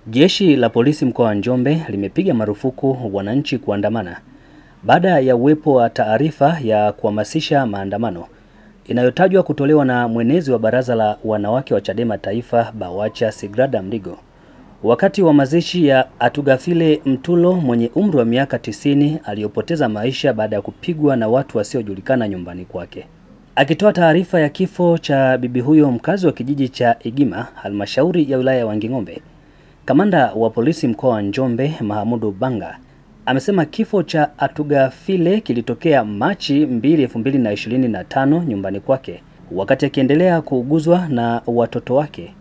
Jeshi la polisi mkoa wa Njombe limepiga marufuku wananchi kuandamana baada ya uwepo wa taarifa ya kuhamasisha maandamano inayotajwa kutolewa na mwenezi wa baraza la wanawake wa Chadema Taifa Bawacha Sigrada Mligo wakati wa mazishi ya Atugafile Mtulo mwenye umri wa miaka 90 aliyopoteza maisha baada ya kupigwa na watu wasiojulikana nyumbani kwake. Akitoa taarifa ya kifo cha bibi huyo mkazi wa kijiji cha Igima, halmashauri ya wilaya ya Wanging'ombe, Kamanda wa polisi mkoa wa Njombe Mahamudu Banga amesema kifo cha Atugafile kilitokea Machi 2, 2025 nyumbani kwake wakati akiendelea kuuguzwa na watoto wake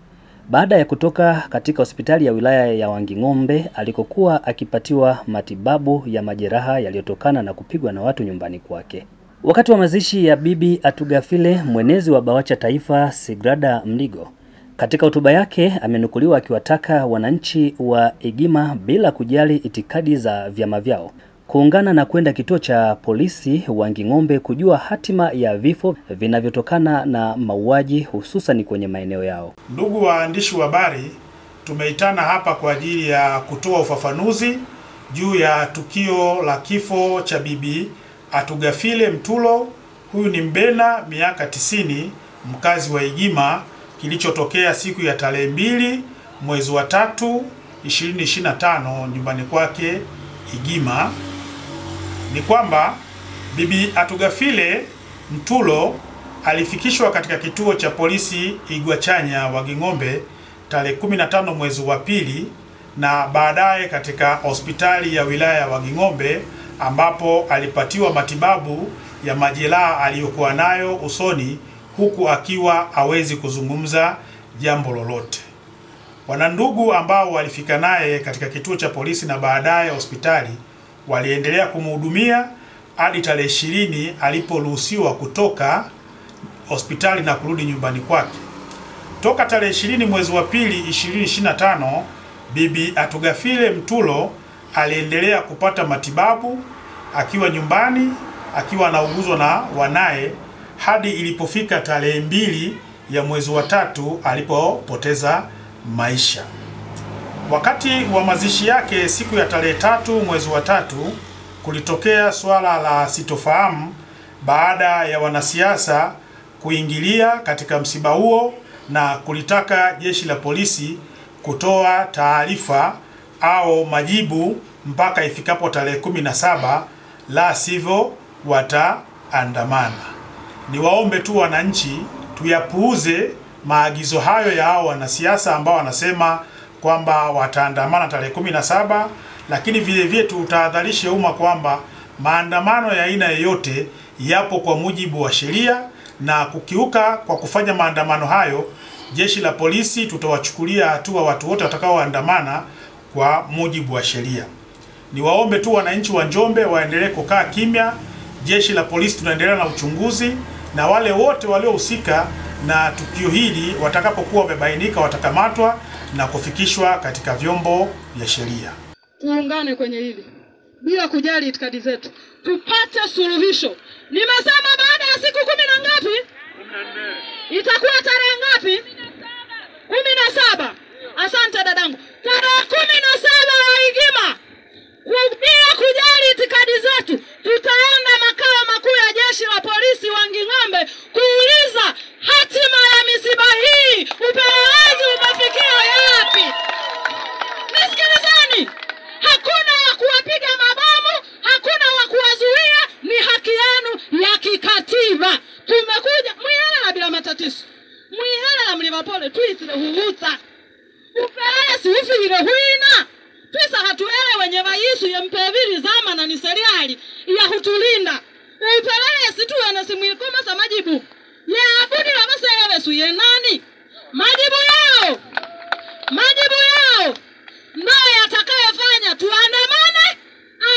baada ya kutoka katika hospitali ya wilaya ya Wanging'ombe alikokuwa akipatiwa matibabu ya majeraha yaliyotokana na kupigwa na watu nyumbani kwake. Wakati wa mazishi ya bibi Atugafile, mwenezi wa Bawacha Taifa Sigrada Mligo katika hotuba yake amenukuliwa akiwataka wananchi wa Igima bila kujali itikadi za vyama vyao kuungana na kwenda kituo cha polisi Wanging'ombe kujua hatima ya vifo vinavyotokana na mauaji hususan kwenye maeneo yao. Ndugu waandishi wa habari, tumeitana hapa kwa ajili ya kutoa ufafanuzi juu ya tukio la kifo cha bibi Atugafile Mtulo. Huyu ni mbena miaka 90, mkazi wa Igima, kilichotokea siku ya tarehe 2 mwezi wa 3 2025 nyumbani kwake Igima. Ni kwamba bibi Atugafile Mtulo alifikishwa katika kituo cha polisi Igwachanya Wanging'ombe tarehe 15 mwezi wa 2 na baadaye katika hospitali ya wilaya ya Wanging'ombe ambapo alipatiwa matibabu ya majeraha aliyokuwa nayo usoni huku akiwa hawezi kuzungumza jambo lolote. Wanandugu ambao walifika naye katika kituo cha polisi na baadaye hospitali waliendelea kumhudumia hadi tarehe 20 aliporuhusiwa kutoka hospitali na kurudi nyumbani kwake. Toka tarehe 20 mwezi wa 2 2025 bibi Atugafile Mtulo aliendelea kupata matibabu akiwa nyumbani akiwa anauguzwa na wanaye hadi ilipofika tarehe 2 ya mwezi wa 3 alipopoteza maisha. Wakati wa mazishi yake siku ya tarehe 3 mwezi wa 3 kulitokea swala la sitofahamu baada ya wanasiasa kuingilia katika msiba huo na kulitaka jeshi la polisi kutoa taarifa au majibu mpaka ifikapo tarehe 17, la sivyo wataandamana. Niwaombe tu wananchi tuyapuuze maagizo hayo ya hao wanasiasa ambao wanasema kwamba wataandamana tarehe 17, lakini vile vile tutahadharishe umma kwamba maandamano ya aina yoyote yapo kwa mujibu wa sheria, na kukiuka kwa kufanya maandamano hayo, jeshi la polisi tutawachukulia hatua watu wote watakaoandamana kwa mujibu wa sheria. Niwaombe tu wananchi wa Njombe waendelee kukaa kimya. Jeshi la polisi tunaendelea na uchunguzi, na wale wote waliohusika na tukio hili watakapokuwa wamebainika watakamatwa na kufikishwa katika vyombo vya sheria. Tuungane kwenye hili bila kujali itikadi zetu, tupate suluhisho. Nimesema baada ya siku 10 na ngapi? Itakuwa tarehe ngapi? 17. Asante dadangu. Tarehe 17 ya Igima. Bila kujali itikadi zetu, tutaenda makao makuu ya jeshi la polisi Wanging'ombe kuuliza hatima ya misiba hii, upelelezi umefikia yapi? Nisikilizeni, hakuna wa kuwapiga mabomu, hakuna wa kuwazuia, ni haki yenu ya kikatiba. Tumekuja mwihala bila matatizo, mwihala mlima pole tuisile huhuta upelelezi ufile huina twisa hatuele wenye vaisu ya mpeviri zama na ni seriali ya hutulinda upelelezi tuwe na simu kama sa majibu ya abudi la masewe suye nani majibu yao ndio yatakayofanya tuandamane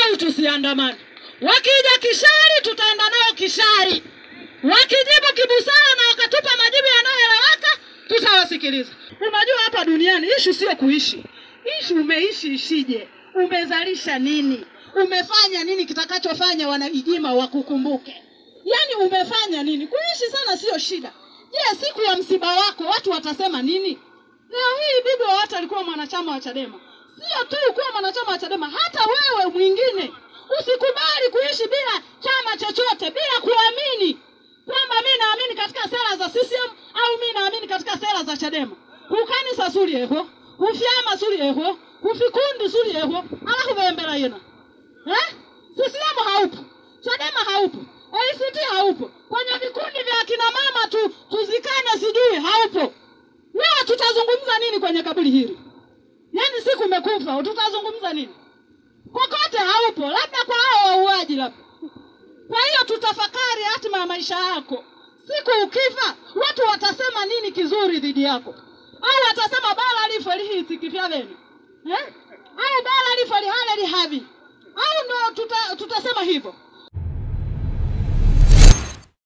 au tusiandamane. Wakija kishari tutaenda nao kishari, wakijibu kibusara na wakatupa majibu yanayoeleweka tutawasikiliza. Unajua hapa duniani issue sio kuishi. Issue umeishi ishije? Umezalisha nini? Umefanya nini kitakachofanya wana Igima wakukumbuke? Yaani umefanya nini? Kuishi sana sio shida. Je, siku ya msiba wako watu watasema nini? Leo hii bibi wa watu alikuwa mwanachama wa Chadema. Sio tu kuwa mwanachama wa Chadema, hata wewe mwingine usikubali kuishi bila chama chochote, bila kuamini kwamba mimi naamini katika sera za CCM au mimi naamini katika sera za Chadema. Ukanisa suri eho, ufyama suri eho, ufikundi suri eho, alafu bembera yena. CCM haupo, Chadema haupo, ACT haupo. Kwenye vikundi vya kina mama tuzikane sijui haupo. Leo tutazungumza nini kwenye kaburi hili? Yaani siku umekufa, tutazungumza nini? Kokote haupo, labda kwa hao wauaji labda. Kwa hiyo tutafakari hatima ya maisha yako. Siku ukifa, watu watasema nini kizuri dhidi yako? Au watasema bala lifo lihiti kifyaveni? Au bala lifo lihale lihavi? Au ndo tutasema hivyo?